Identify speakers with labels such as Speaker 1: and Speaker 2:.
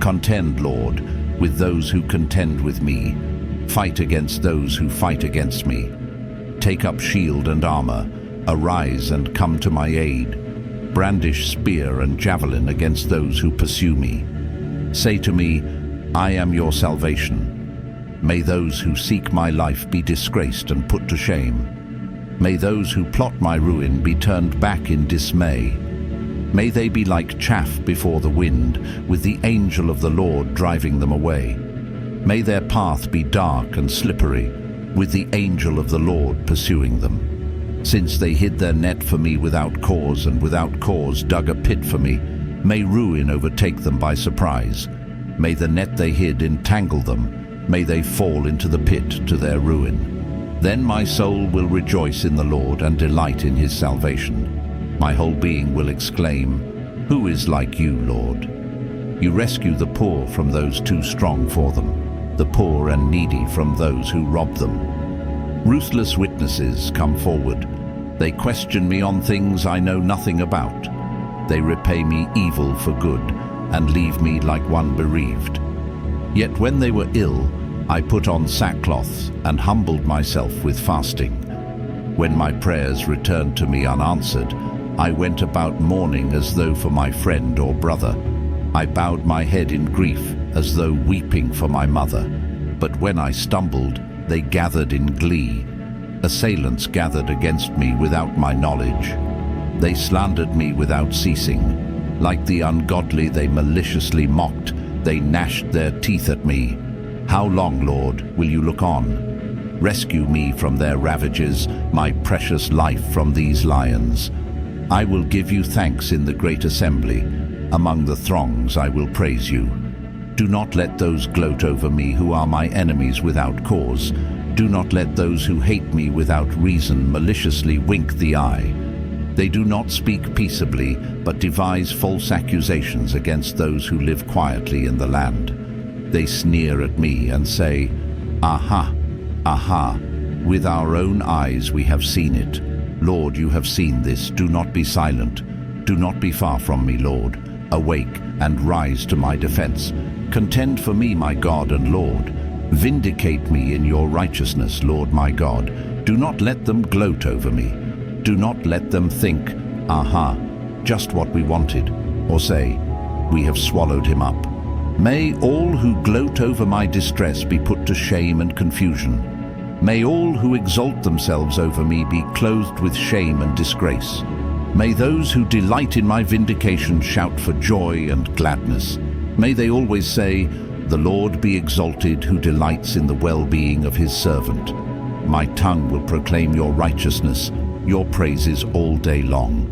Speaker 1: Contend, Lord, with those who contend with me. Fight against those who fight against me. Take up shield and armor. Arise and come to my aid. Brandish spear and javelin against those who pursue me. Say to me, I am your salvation. May those who seek my life be disgraced and put to shame. May those who plot my ruin be turned back in dismay. May they be like chaff before the wind, with the angel of the Lord driving them away. May their path be dark and slippery, with the angel of the Lord pursuing them. Since they hid their net for me without cause, and without cause dug a pit for me, may ruin overtake them by surprise. May the net they hid entangle them. May they fall into the pit to their ruin. Then my soul will rejoice in the Lord and delight in his salvation. My whole being will exclaim, Who is like you, Lord? You rescue the poor from those too strong for them, the poor and needy from those who rob them. Ruthless witnesses come forward. They question me on things I know nothing about. They repay me evil for good and leave me like one bereaved. Yet when they were ill, I put on sackcloth and humbled myself with fasting. When my prayers returned to me unanswered, I went about mourning as though for my friend or brother. I bowed my head in grief as though weeping for my mother. But when I stumbled, they gathered in glee. Assailants gathered against me without my knowledge. They slandered me without ceasing. Like the ungodly they maliciously mocked. They gnashed their teeth at me. How long, Lord, will you look on? Rescue me from their ravages, my precious life from these lions. I will give you thanks in the great assembly. Among the throngs I will praise you. Do not let those gloat over me who are my enemies without cause. Do not let those who hate me without reason maliciously wink the eye. They do not speak peaceably, but devise false accusations against those who live quietly in the land. They sneer at me and say, Aha, aha, with our own eyes we have seen it. Lord, you have seen this. Do not be silent. Do not be far from me, Lord. Awake and rise to my defense. Contend for me, my God and Lord. Vindicate me in your righteousness, Lord my God. Do not let them gloat over me. Do not let them think, Aha, just what we wanted, or say, We have swallowed him up. May all who gloat over my distress be put to shame and confusion. May all who exalt themselves over me be clothed with shame and disgrace. May those who delight in my vindication shout for joy and gladness. May they always say, The Lord be exalted who delights in the well-being of his servant. My tongue will proclaim your righteousness, your praises all day long.